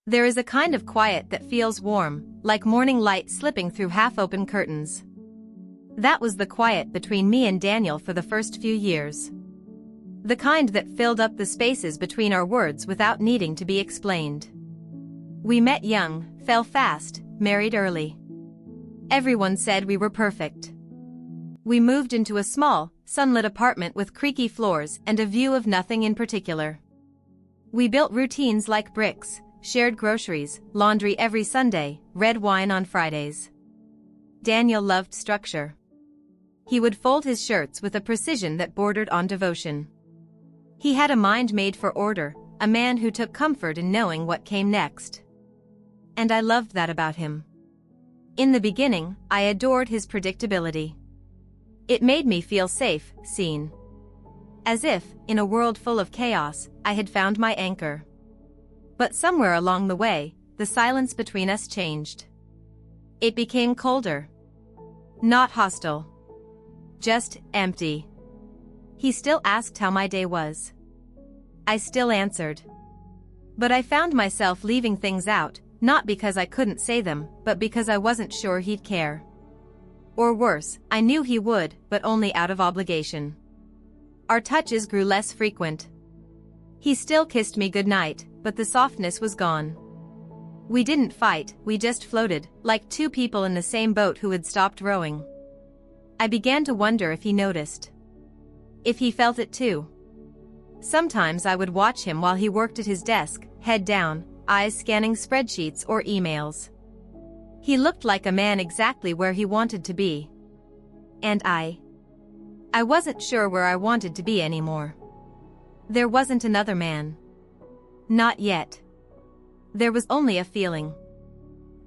There is a kind of quiet that feels warm, like morning light slipping through half-open curtains. That was the quiet between me and Daniel for the first few years. The kind that filled up the spaces between our words without needing to be explained. We met young, fell fast, married early. Everyone said we were perfect. We moved into a small, sunlit apartment with creaky floors and a view of nothing in particular. We built routines like bricks, shared groceries, laundry every Sunday, red wine on Fridays. Daniel loved structure. He would fold his shirts with a precision that bordered on devotion. He had a mind made for order, a man who took comfort in knowing what came next. And I loved that about him. In the beginning, I adored his predictability. It made me feel safe, seen. As if, in a world full of chaos, I had found my anchor. But somewhere along the way, the silence between us changed. It became colder. Not hostile. Just empty. He still asked how my day was. I still answered. But I found myself leaving things out, not because I couldn't say them, but because I wasn't sure he'd care. Or worse, I knew he would, but only out of obligation. Our touches grew less frequent. He still kissed me goodnight, but the softness was gone. We didn't fight, we just floated, like two people in the same boat who had stopped rowing. I began to wonder if he noticed. If he felt it too. Sometimes I would watch him while he worked at his desk, head down, eyes scanning spreadsheets or emails. He looked like a man exactly where he wanted to be. And I wasn't sure where I wanted to be anymore. There wasn't another man. Not yet. There was only a feeling.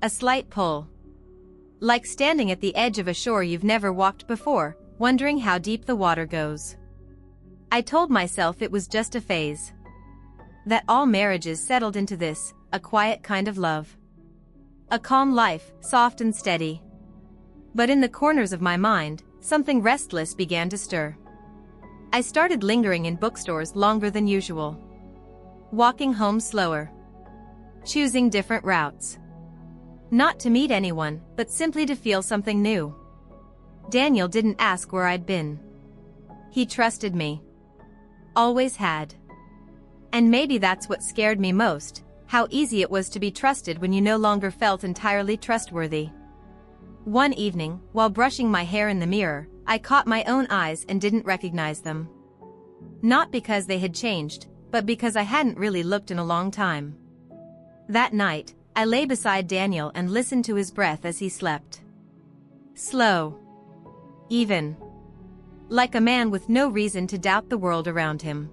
A slight pull. Like standing at the edge of a shore you've never walked before, wondering how deep the water goes. I told myself it was just a phase. That all marriages settled into this, a quiet kind of love. A calm life, soft and steady. But in the corners of my mind, something restless began to stir. I started lingering in bookstores longer than usual. Walking home slower. Choosing different routes. Not to meet anyone, but simply to feel something new. Daniel didn't ask where I'd been. He trusted me. Always had. And maybe that's what scared me most, how easy it was to be trusted when you no longer felt entirely trustworthy. One evening, while brushing my hair in the mirror, I caught my own eyes and didn't recognize them. Not because they had changed, but because I hadn't really looked in a long time. That night, I lay beside Daniel and listened to his breath as he slept. Slow. Even. Like a man with no reason to doubt the world around him.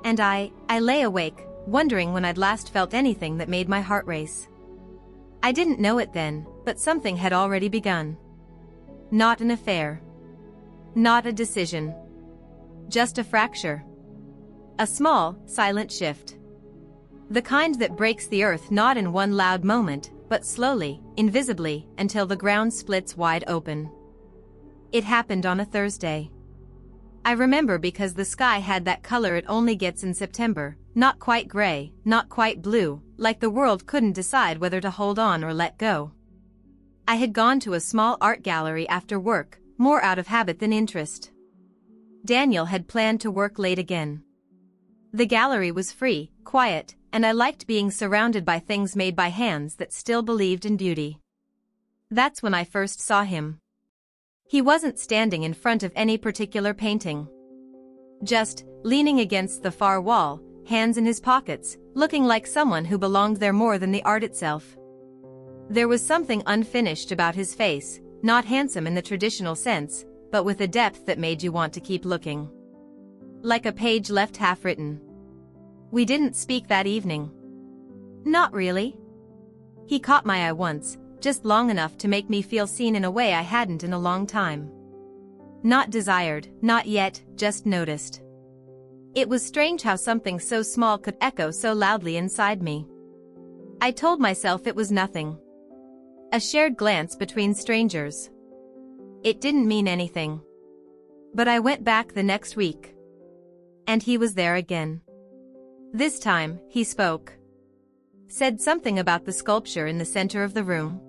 And I lay awake, wondering when I'd last felt anything that made my heart race. I didn't know it then, but something had already begun. Not an affair. Not a decision. Just a fracture. A small, silent shift. The kind that breaks the earth not in one loud moment, but slowly, invisibly, until the ground splits wide open. It happened on a Thursday. I remember because the sky had that color it only gets in September, not quite gray, not quite blue, like the world couldn't decide whether to hold on or let go. I had gone to a small art gallery after work, more out of habit than interest. Daniel had planned to work late again. The gallery was free, quiet, and I liked being surrounded by things made by hands that still believed in beauty. That's when I first saw him. He wasn't standing in front of any particular painting. Just, leaning against the far wall, hands in his pockets, looking like someone who belonged there more than the art itself. There was something unfinished about his face, not handsome in the traditional sense, but with a depth that made you want to keep looking. Like a page left half-written. We didn't speak that evening. Not really. He caught my eye once, just long enough to make me feel seen in a way I hadn't in a long time. Not desired, not yet, just noticed. It was strange how something so small could echo so loudly inside me. I told myself it was nothing. A shared glance between strangers. It didn't mean anything. But I went back the next week. And he was there again. This time, he spoke. Said something about the sculpture in the center of the room.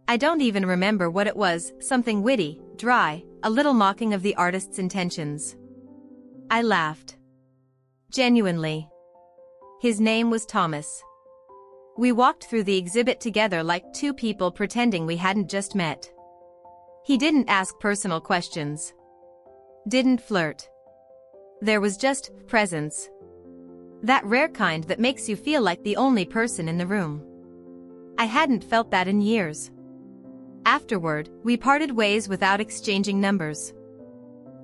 I don't even remember what it was, something witty, dry, a little mocking of the artist's intentions. I laughed. Genuinely. His name was Thomas. We walked through the exhibit together like two people pretending we hadn't just met. He didn't ask personal questions. Didn't flirt. There was just presence. That rare kind that makes you feel like the only person in the room. I hadn't felt that in years. Afterward, we parted ways without exchanging numbers.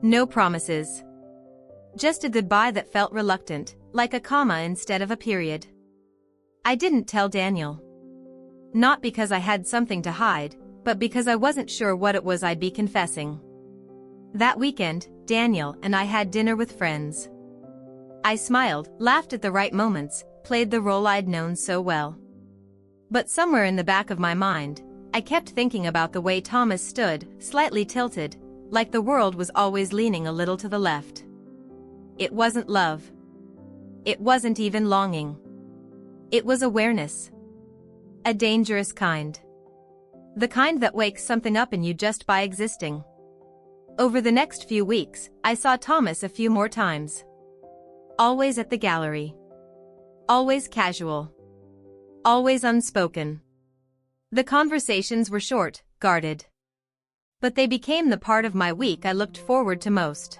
No promises. Just a goodbye that felt reluctant, like a comma instead of a period. I didn't tell Daniel. Not because I had something to hide, but because I wasn't sure what it was I'd be confessing. That weekend, Daniel and I had dinner with friends. I smiled, laughed at the right moments, played the role I'd known so well. But somewhere in the back of my mind, I kept thinking about the way Thomas stood, slightly tilted, like the world was always leaning a little to the left. It wasn't love. It wasn't even longing. It was awareness. A dangerous kind. The kind that wakes something up in you just by existing. Over the next few weeks, I saw Thomas a few more times. Always at the gallery. Always casual. Always unspoken. The conversations were short, guarded. But they became the part of my week I looked forward to most.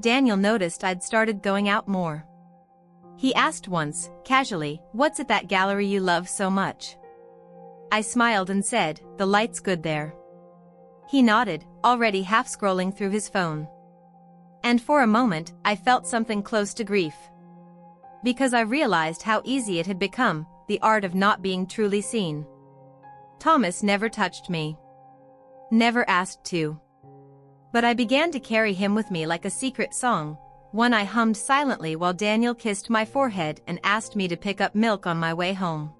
Daniel noticed I'd started going out more. He asked once, casually, "What's at that gallery you love so much?" I smiled and said, "The light's good there." He nodded, already half scrolling through his phone. And for a moment, I felt something close to grief. Because I realized how easy it had become, the art of not being truly seen. Thomas never touched me. Never asked to. But I began to carry him with me like a secret song, one I hummed silently while Daniel kissed my forehead and asked me to pick up milk on my way home.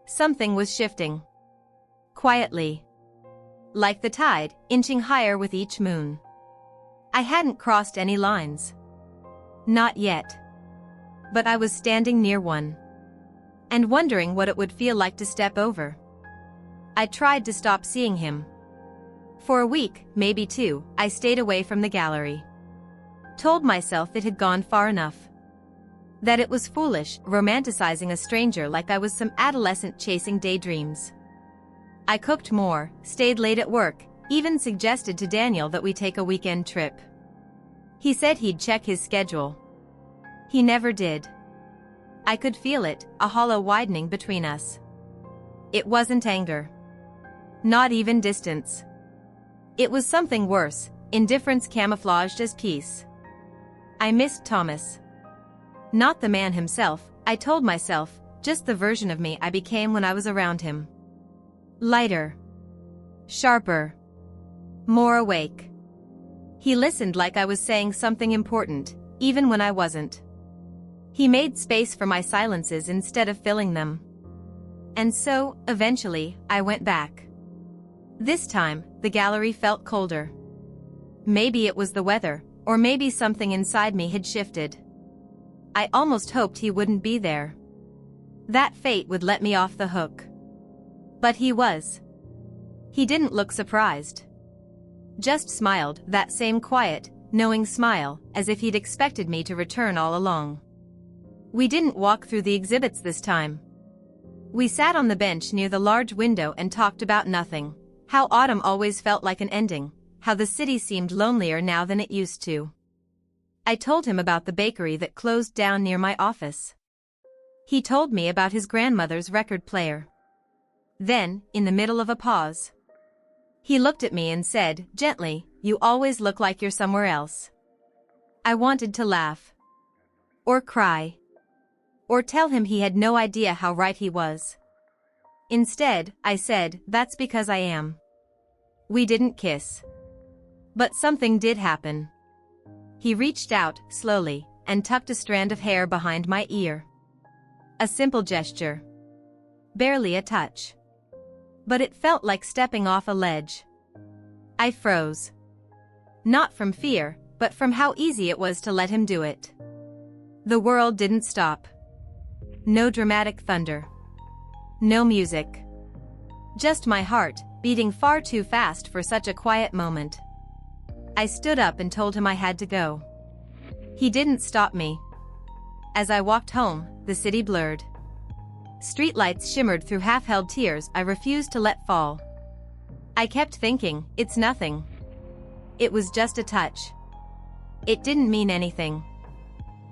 Something was shifting. Quietly. Like the tide, inching higher with each moon. I hadn't crossed any lines. Not yet. But I was standing near one. And wondering what it would feel like to step over. I tried to stop seeing him. For a week, maybe two, I stayed away from the gallery. Told myself it had gone far enough. That it was foolish, romanticizing a stranger like I was some adolescent chasing daydreams. I cooked more, stayed late at work, even suggested to Daniel that we take a weekend trip. He said he'd check his schedule. He never did. I could feel it, a hollow widening between us. It wasn't anger. Not even distance. It was something worse, indifference camouflaged as peace. I missed Thomas. Not the man himself, I told myself, just the version of me I became when I was around him. Lighter. Sharper. More awake. He listened like I was saying something important, even when I wasn't. He made space for my silences instead of filling them. And so, eventually, I went back. This time, the gallery felt colder. Maybe it was the weather, or maybe something inside me had shifted. I almost hoped he wouldn't be there. That fate would let me off the hook. But he was. He didn't look surprised. Just smiled, that same quiet, knowing smile, as if he'd expected me to return all along. We didn't walk through the exhibits this time. We sat on the bench near the large window and talked about nothing. How autumn always felt like an ending, how the city seemed lonelier now than it used to. I told him about the bakery that closed down near my office. He told me about his grandmother's record player. Then, in the middle of a pause, he looked at me and said, gently, "You always look like you're somewhere else." I wanted to laugh. Or cry. Or tell him he had no idea how right he was. Instead, I said, "That's because I am." We didn't kiss. But something did happen. He reached out, slowly, and tucked a strand of hair behind my ear. A simple gesture. Barely a touch. But it felt like stepping off a ledge. I froze. Not from fear, but from how easy it was to let him do it. The world didn't stop. No dramatic thunder. No music. Just my heart, beating far too fast for such a quiet moment. I stood up and told him I had to go. He didn't stop me. As I walked home, the city blurred. Streetlights shimmered through half-held tears I refused to let fall. I kept thinking, it's nothing. It was just a touch. It didn't mean anything.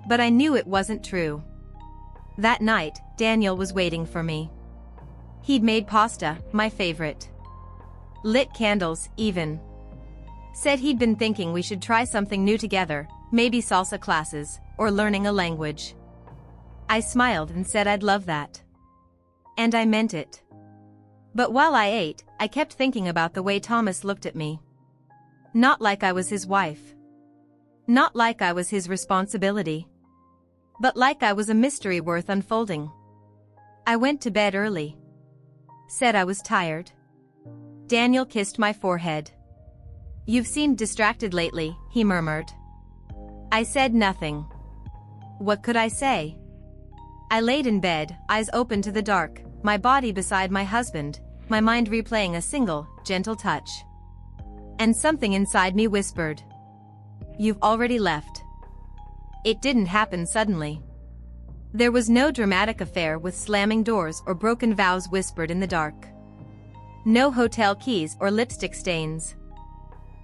But I knew it wasn't true. That night, Daniel was waiting for me. He'd made pasta, my favorite. Lit candles, even. Said he'd been thinking we should try something new together, maybe salsa classes, or learning a language. I smiled and said I'd love that. And I meant it. But while I ate, I kept thinking about the way Thomas looked at me. Not like I was his wife. Not like I was his responsibility. But like I was a mystery worth unfolding. I went to bed early. Said I was tired. Daniel kissed my forehead. You've seemed distracted lately, he murmured. I said nothing. What could I say? I laid in bed, eyes open to the dark, my body beside my husband, my mind replaying a single, gentle touch. And something inside me whispered. You've already left. It didn't happen suddenly. There was no dramatic affair with slamming doors or broken vows whispered in the dark. No hotel keys or lipstick stains.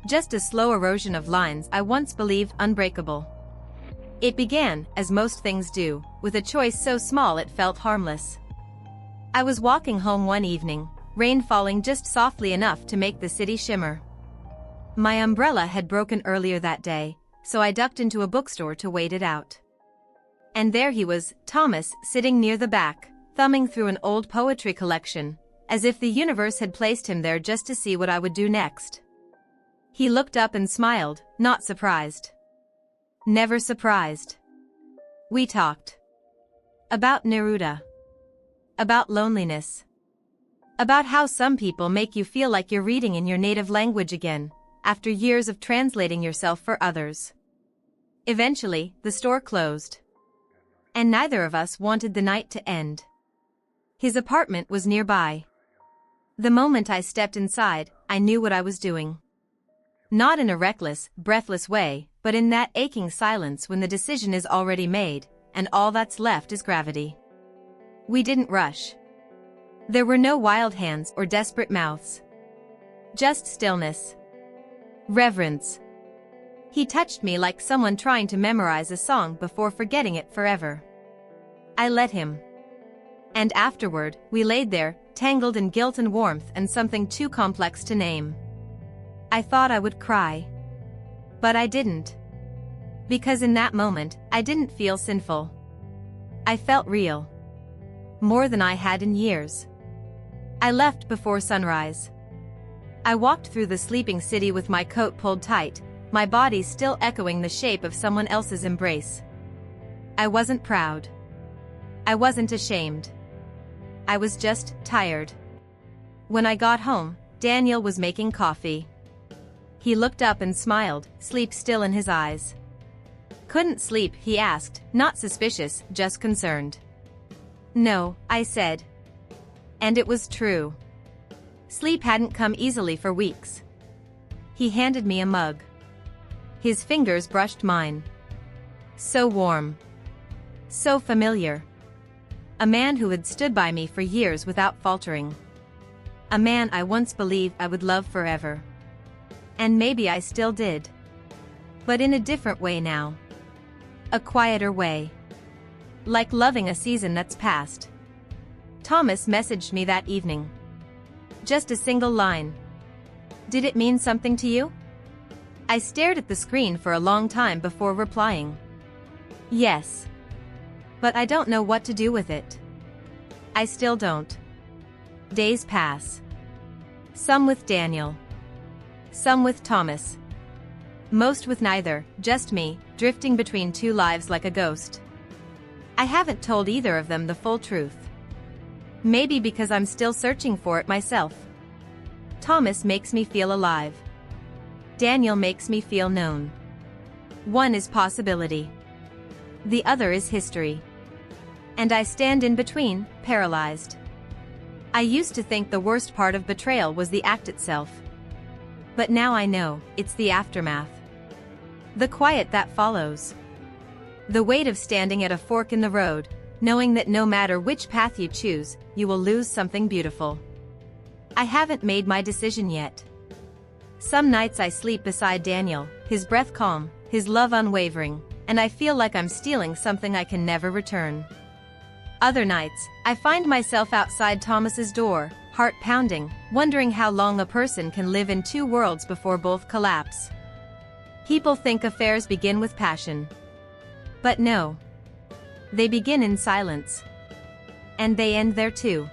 Just a slow erosion of lines I once believed unbreakable. It began, as most things do, with a choice so small it felt harmless. I was walking home one evening, rain falling just softly enough to make the city shimmer. My umbrella had broken earlier that day, so I ducked into a bookstore to wait it out. And there he was, Thomas, sitting near the back, thumbing through an old poetry collection, as if the universe had placed him there just to see what I would do next. He looked up and smiled, not surprised. Never surprised. We talked. About Neruda. About loneliness. About how some people make you feel like you're reading in your native language again, after years of translating yourself for others. Eventually, the store closed. And neither of us wanted the night to end. His apartment was nearby. The moment I stepped inside, I knew what I was doing. Not in a reckless, breathless way, but in that aching silence when the decision is already made, and all that's left is gravity. We didn't rush. There were no wild hands or desperate mouths. Just stillness. Reverence. He touched me like someone trying to memorize a song before forgetting it forever. I let him. And afterward, we laid there, tangled in guilt and warmth and something too complex to name. I thought I would cry. But I didn't. Because in that moment, I didn't feel sinful. I felt real. More than I had in years. I left before sunrise. I walked through the sleeping city with my coat pulled tight, my body still echoing the shape of someone else's embrace. I wasn't proud. I wasn't ashamed. I was just tired. When I got home, Daniel was making coffee. He looked up and smiled, sleep still in his eyes. Couldn't sleep, he asked, not suspicious, just concerned. No, I said. And it was true. Sleep hadn't come easily for weeks. He handed me a mug. His fingers brushed mine. So warm. So familiar. A man who had stood by me for years without faltering. A man I once believed I would love forever. And maybe I still did. But in a different way now. A quieter way. Like loving a season that's past. Thomas messaged me that evening. Just a single line. Did it mean something to you? I stared at the screen for a long time before replying. Yes. But I don't know what to do with it. I still don't. Days pass. Some with Daniel. Some with Thomas. Most with neither, just me, drifting between two lives like a ghost. I haven't told either of them the full truth. Maybe because I'm still searching for it myself. Thomas makes me feel alive. Daniel makes me feel known. One is possibility. The other is history. And I stand in between, paralyzed. I used to think the worst part of betrayal was the act itself. But now I know, it's the aftermath. The quiet that follows. The weight of standing at a fork in the road, knowing that no matter which path you choose, you will lose something beautiful. I haven't made my decision yet. Some nights I sleep beside Daniel, his breath calm, his love unwavering, and I feel like I'm stealing something I can never return. Other nights, I find myself outside Thomas's door, heart pounding, wondering how long a person can live in two worlds before both collapse. People think affairs begin with passion. But no. They begin in silence. And they end there too.